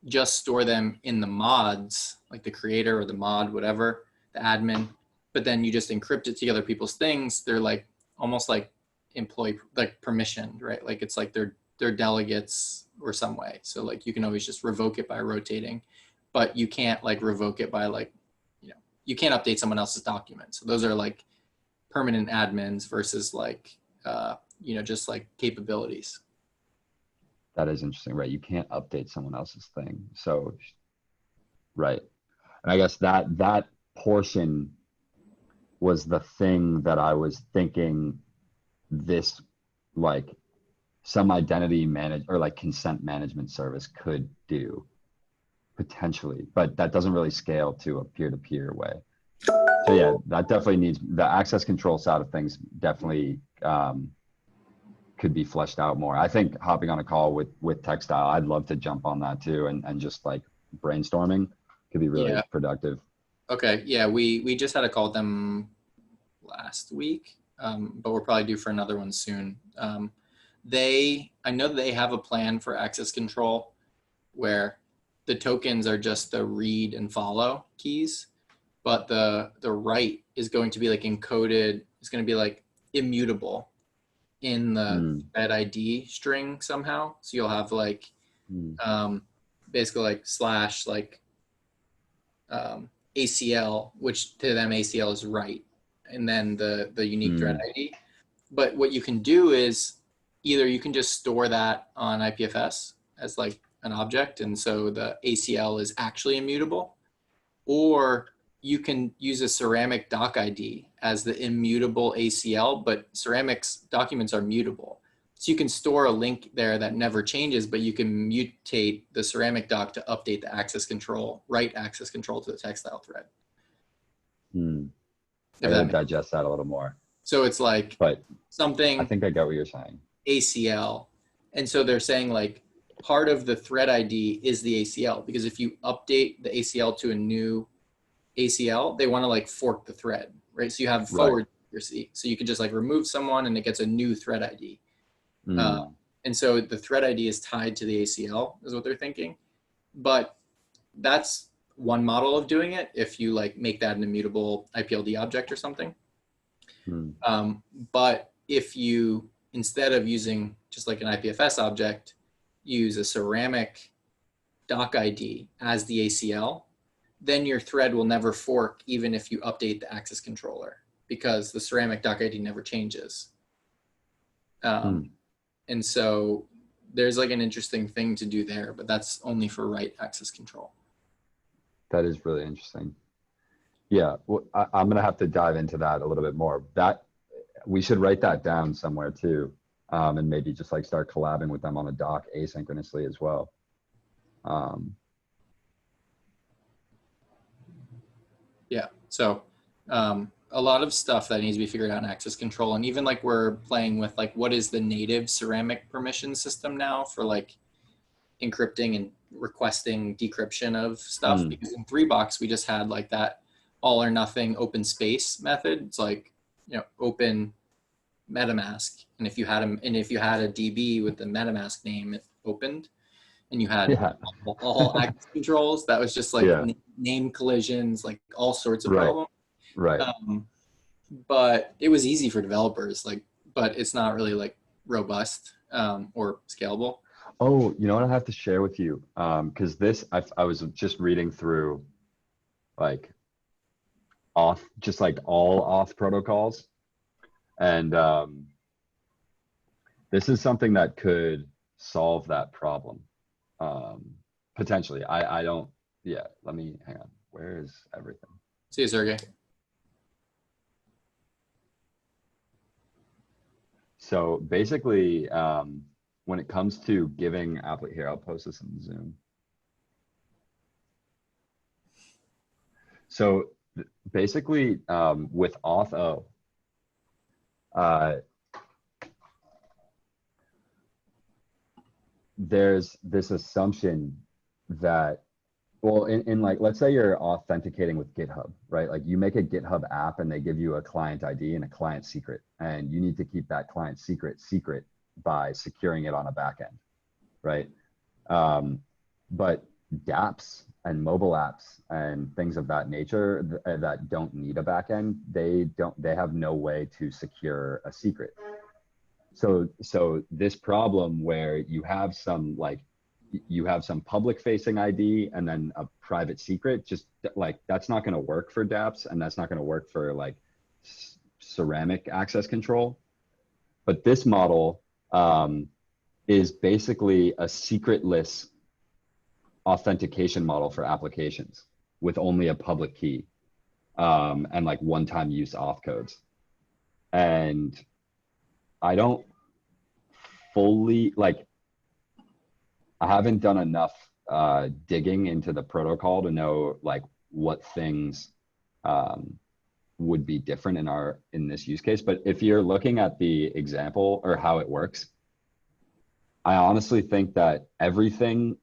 just store them in the mods, like the creator or the mod, whatever, the admin, but then you just encrypt it to other people's things, they're like almost like employee, like permissioned, right? Like it's like they're delegates or some way. So like you can always just revoke it by rotating, but you can't like revoke it by like, you can't update someone else's document. So those are like permanent admins versus like, just like capabilities. That is interesting, right? You can't update someone else's thing. So, right. And I guess that portion was the thing that I was thinking this like some identity manage or like consent management service could do potentially, but that doesn't really scale to a peer-to-peer way. So yeah, that definitely needs the access control side of things definitely could be fleshed out more. I think hopping on a call with textile, I'd love to jump on that too. And just like brainstorming could be really productive. Okay. Yeah. We just had a call with them last week, but we're probably due for another one soon. I know they have a plan for access control where the tokens are just the read and follow keys, but the write is going to be like encoded. It's going to be like immutable in the thread ID string somehow. So you'll have like, basically like slash like ACL, which to them ACL is write, and then the unique thread ID. But what you can do is either you can just store that on IPFS as like an object, and so the ACL is actually immutable, or you can use a ceramic doc ID as the immutable ACL, but ceramics documents are mutable. So you can store a link there that never changes, but you can mutate the ceramic doc to update the access control, write access control to the textile thread. I gotta digest that a little more. So it's like something. I think I get what you're saying. ACL. And so they're saying like part of the thread ID is the ACL, because if you update the ACL to a new ACL, they want to like fork the thread, right? So you have forward secrecy. So you can just like remove someone and it gets a new thread ID. And so the thread ID is tied to the ACL is what they're thinking. But that's one model of doing it if you like make that an immutable IPLD object or something. But if you, instead of using just like an IPFS object, use a ceramic doc ID as the ACL, then your thread will never fork even if you update the access controller, because the ceramic doc ID never changes. And so there's like an interesting thing to do there, but that's only for write access control. That is really interesting. Yeah, well, I'm gonna have to dive into that a little bit more. That we should write that down somewhere too, and maybe just like start collabing with them on a doc asynchronously as well. Yeah, so a lot of stuff that needs to be figured out in access control, and even like we're playing with like what is the native ceramic permission system now for like encrypting and requesting decryption of stuff, because in 3box we just had like that all or nothing open space method. It's like, open MetaMask, and if you had a DB with the MetaMask name, it opened, and you had Yeah. all access controls. That was just like Yeah. name collisions, like all sorts of Right. problems. Right. But it was easy for developers, but it's not really like robust or scalable. Oh, you know what I have to share with you? Because I was just reading through like just like all auth protocols. And this is something that could solve that problem. Potentially. I don't, yeah, let me, hang on. Where is everything? See you, Sergey. So basically, when it comes to giving here, I'll post this in Zoom. So basically, with auth-o, there's this assumption that, well, in like, let's say you're authenticating with GitHub, right? Like you make a GitHub app and they give you a client ID and a client secret, and you need to keep that client secret by securing it on a backend, right? But dApps and mobile apps and things of that nature that don't need a backend, they have no way to secure a secret. So this problem where you have some public facing ID and then a private secret, just like that's not going to work for dApps, and that's not going to work for like ceramic access control. But this model is basically a secretless authentication model for applications with only a public key and like one-time use auth codes. And I don't fully, like, I haven't done enough digging into the protocol to know like what things would be different in this use case. But if you're looking at the example or how it works, I honestly think that everything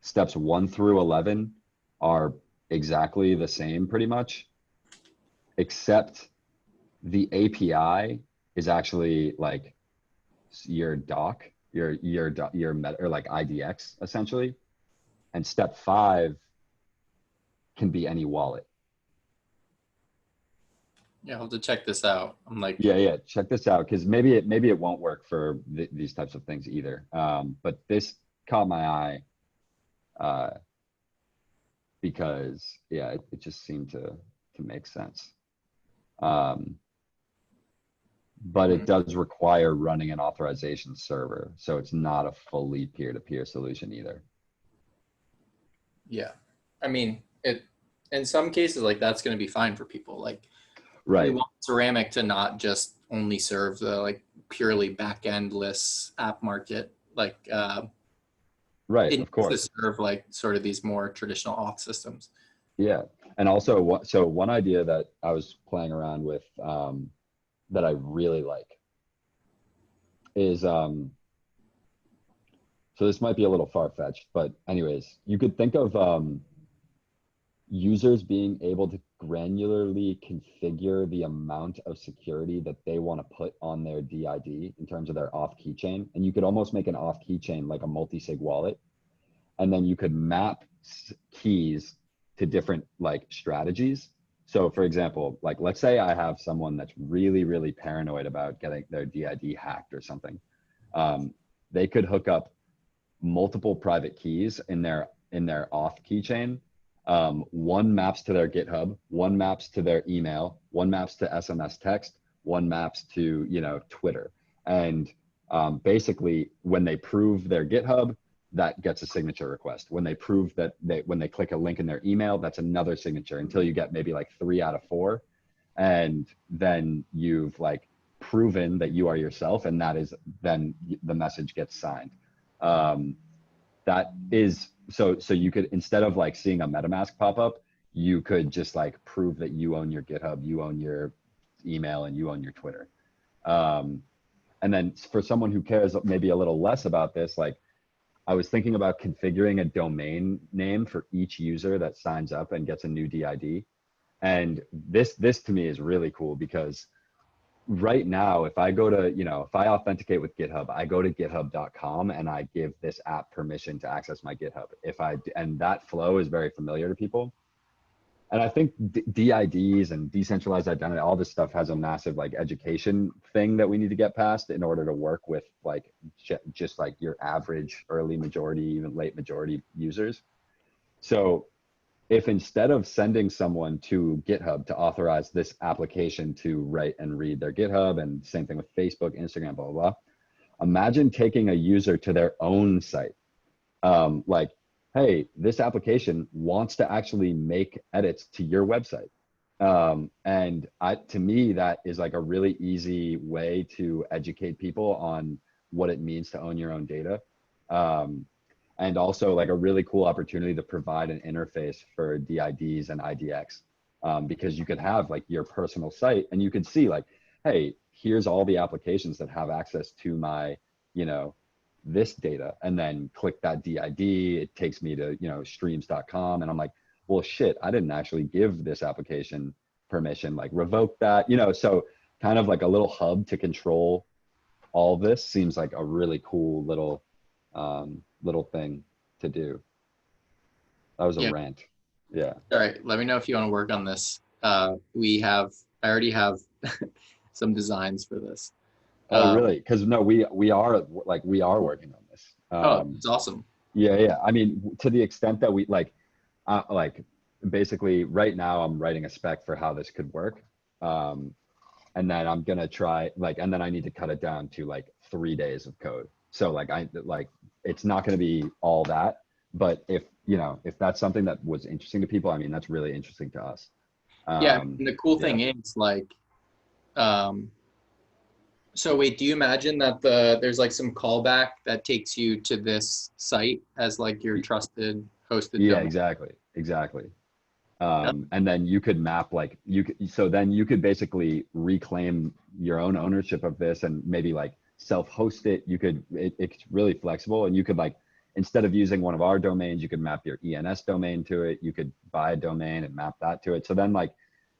steps 1 through 11 are exactly the same pretty much, except the API is actually like your doc, your meta, or like IDX essentially. And step 5 can be any wallet. Yeah, I'll have to check this out. I'm like, yeah, check this out, because maybe it won't work for these types of things either. But this caught my eye because yeah, it just seemed to make sense. But it does require running an authorization server, so it's not a fully peer-to-peer solution either. yeah, I mean, in some cases, like that's going to be fine for people. Like, Right. we want Ceramic to not just only serve the like purely back-endless app market, like Right, it of course. needs to serve like sort of these more traditional auth systems. Yeah, and also one idea that I was playing around with that I really like is so this might be a little far-fetched, but anyways, you could think of users being able to granularly configure the amount of security that they want to put on their DID in terms of their auth keychain. And you could almost make an auth keychain like a multi-sig wallet. And then you could map keys to different like strategies. So for example, like let's say I have someone that's really, really paranoid about getting their DID hacked or something. They could hook up multiple private keys in their auth keychain. One maps to their GitHub, one maps to their email, one maps to SMS text, one maps to, Twitter. And basically when they prove their GitHub, that gets a signature request. When they prove that when they click a link in their email, that's another signature, until you get maybe like 3 out of 4. And then you've like proven that you are yourself, and that is then the message gets signed. That is, so you could, instead of like seeing a MetaMask pop up, you could just like prove that you own your GitHub, you own your email, and you own your Twitter. And then for someone who cares maybe a little less about this, like I was thinking about configuring a domain name for each user that signs up and gets a new DID. And this to me is really cool because right now, if I go to, if I authenticate with GitHub, I go to github.com and I give this app permission to access my GitHub. And that flow is very familiar to people. And I think DIDs and decentralized identity, all this stuff has a massive like education thing that we need to get past in order to work with like just like your average early majority, even late majority users. So if instead of sending someone to GitHub to authorize this application to write and read their GitHub, and same thing with Facebook, Instagram, blah, blah, blah, imagine taking a user to their own site. Like, hey, this application wants to actually make edits to your website. And to me, that is like a really easy way to educate people on what it means to own your own data. And also like a really cool opportunity to provide an interface for DIDs and IDX, because you could have like your personal site and you could see like, hey, here's all the applications that have access to my, this data, and then click that DID, it takes me to, streams.com. And I'm like, well, shit, I didn't actually give this application permission, like revoke that, so kind of like a little hub to control all this seems like a really cool little thing to do. That was a rant. Yeah. All right. Let me know if you want to work on this. I already have some designs for this. Oh, really? Because no, we are working on this. It's awesome. Yeah. I mean, to the extent that we basically right now I'm writing a spec for how this could work. And then I'm going to try and then I need to cut it down to like 3 days of code. So it's not going to be all that, but if that's something that was interesting to people, I mean, that's really interesting to us. And the cool thing is so wait, do you imagine that there's like some callback that takes you to this site as like your trusted hosted domain? Exactly. And then you could map then you could basically reclaim your own ownership of this and maybe like self-host it. It's really flexible, and you could instead of using one of our domains, you could map your ENS domain to it. You could buy a domain and map that to it. So then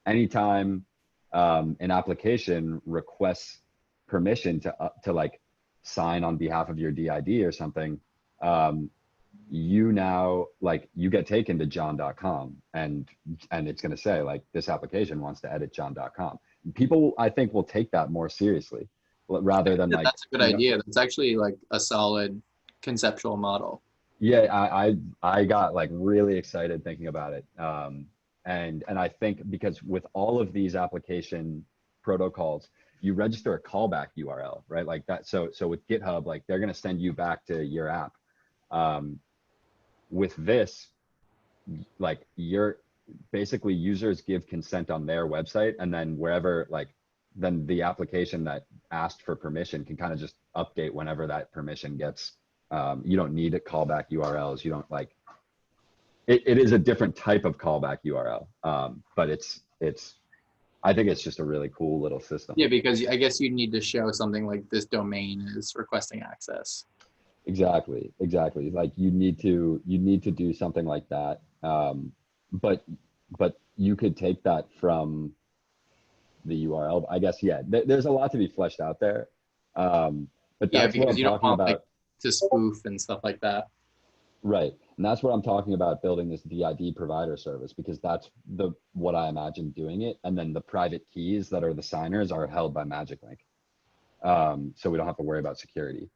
anytime an application requests permission to sign on behalf of your DID or something, you now you get taken to john.com and it's going to say this application wants to edit john.com. People, I think, will take that more seriously rather than that's a good idea. That's actually a solid conceptual model. Yeah, I got really excited thinking about it. And I think because with all of these application protocols, you register a callback URL, right? Like that. So with GitHub, they're going to send you back to your app. With this, you're basically users give consent on their website, and then wherever then the application that asked for permission can kind of just update whenever that permission gets. You don't need a callback URLs. You don't it is a different type of callback URL, but I think it's just a really cool little system. Yeah, because I guess you need to show something like this domain is requesting access. Exactly. You need to do something like that. But you could take that from the URL. I guess, there's a lot to be fleshed out there. But that's what I'm talking about. To spoof and stuff like that. Right. And that's what I'm talking about, building this DID provider service, because that's what I imagine doing it. And then the private keys that are the signers are held by Magic Link. So we don't have to worry about security.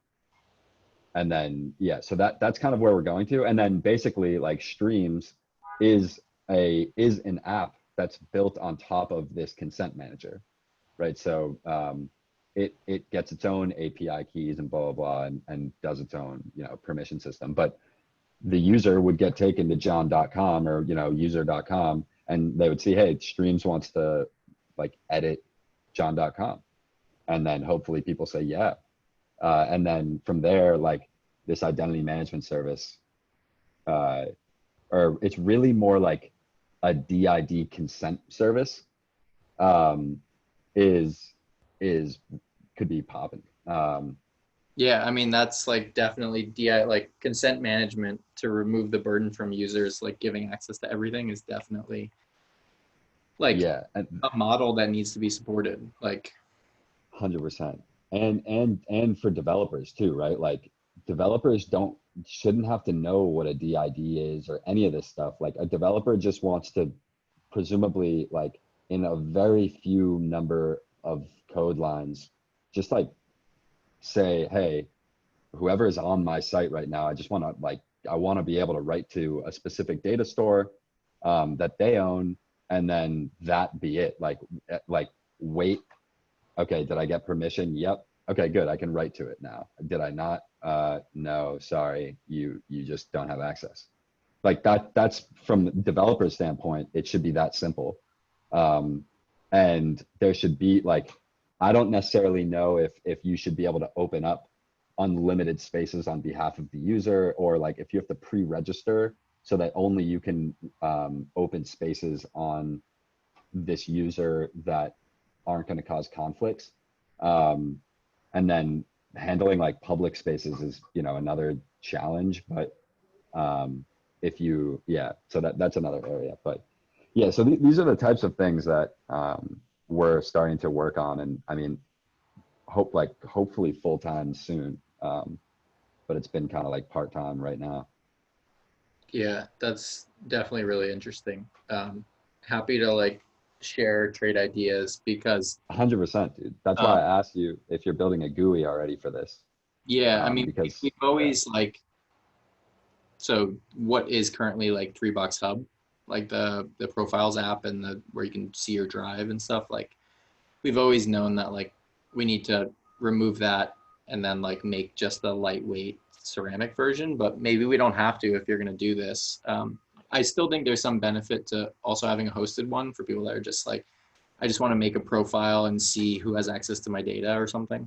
And then, so that's kind of where we're going to. And then basically Streams is an app that's built on top of this consent manager, right? So it gets its own API keys and blah, blah, blah, and does its own, permission system. But the user would get taken to john.com or, user.com, and they would see, hey, Streams wants to edit john.com. And then hopefully people say, yeah. And then from there, this identity management service, or it's really more like a DID consent service, could be popping. Yeah, I mean, that's like definitely DI, like consent management to remove the burden from users, like giving access to everything is definitely like Yeah, and a model that needs to be supported. Like, 100%. And for developers too, right? Like developers shouldn't have to know what a DID is or any of this stuff. Like a developer just wants to presumably like in a very few number of code lines, just like say, hey, whoever is on my site right now, I just want to like, I want to be able to write to a specific data store that they own, and then that be it. Like wait. Okay, did I get permission? Yep. Okay, good. I can write to it now. Did I not? No, sorry. You just don't have access. Like that's from the developer standpoint, it should be that simple. And there should be like, I don't necessarily know if you should be able to open up unlimited spaces on behalf of the user, or like if you have to pre-register so that only you can open spaces on this user that aren't going to cause conflicts. And then handling like public spaces is, you know, another challenge, but if you, yeah, so that's another area. But yeah, so these are the types of things that we're starting to work on. And I mean, hopefully full-time soon. But it's been kind of like part-time right now. yeah, that's definitely really interesting. Happy to like share trade ideas because 100%, dude. That's why I asked you if you're building a GUI already for this. yeah, I mean, Because we've always like, so what is currently like 3Box Hub, like the profiles app and the where you can see your drive and stuff, like we've always known that like we need to remove that and then like make just the lightweight ceramic version, but maybe we don't have to if you're going to do this. I still think there's some benefit to also having a hosted one for people that are just like, I just want to make a profile and see who has access to my data or something.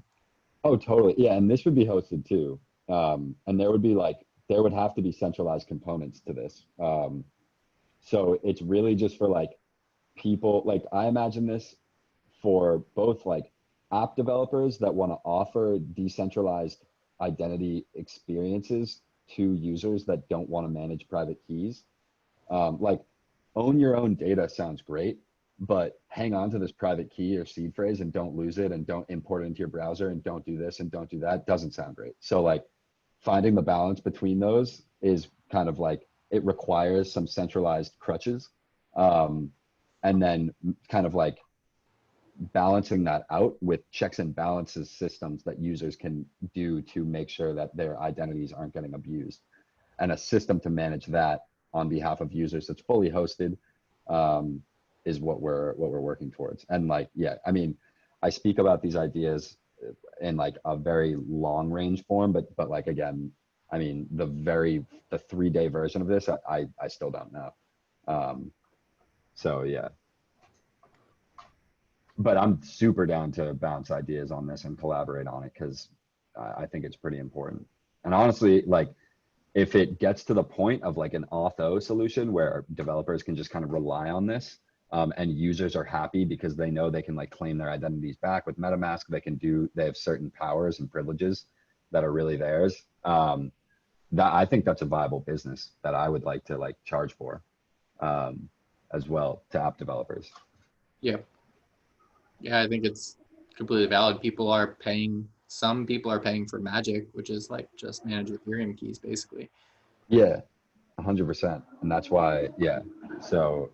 Oh, totally. Yeah, and this would be hosted too. And there would have to be centralized components to this. So it's really just for like people, like I imagine this for both like app developers that want to offer decentralized identity experiences to users that don't want to manage private keys. Like own your own data sounds great, but hang on to this private key or seed phrase and don't lose it and don't import it into your browser and don't do this and don't do that doesn't sound great. So like finding the balance between those is kind of like, it requires some centralized crutches. And then kind of like balancing that out with checks and balances systems that users can do to make sure that their identities aren't getting abused, and a system to manage that on behalf of users that's fully hosted is what we're working towards. And like, yeah, I mean, I speak about these ideas in like a very long range form, but like, again, I mean, the 3-day version of this, I still don't know. So yeah, but I'm super down to bounce ideas on this and collaborate on it, because I think it's pretty important. And honestly, like if it gets to the point of like an auth solution where developers can just kind of rely on this, and users are happy because they know they can like claim their identities back with MetaMask, they have certain powers and privileges that are really theirs. That I think that's a viable business that I would like to like charge for as well to app developers. Yeah. Yeah, I think it's completely valid. Some people are paying for Magic, which is like just manage Ethereum keys basically. Yeah, 100%. And that's why, yeah. So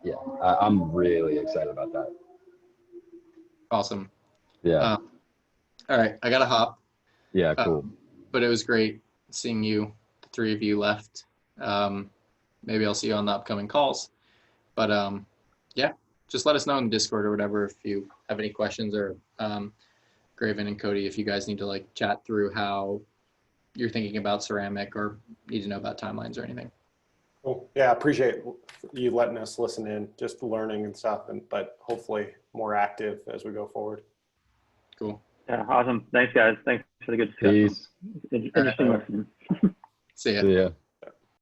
yeah, I'm really excited about that. Awesome. Yeah. All right, I gotta hop. Yeah, cool. But it was great seeing you. The three of you left. Maybe I'll see you on the upcoming calls. But yeah, just let us know in Discord or whatever if you have any questions, or Graven and Cody, if you guys need to like chat through how you're thinking about ceramic or need to know about timelines or anything. Cool. Yeah, appreciate you letting us listen in, just learning and stuff, but hopefully more active as we go forward. Cool. Yeah, awesome. Thanks, guys. Thanks for the good discussion. Peace. Interesting listening. See ya. See ya.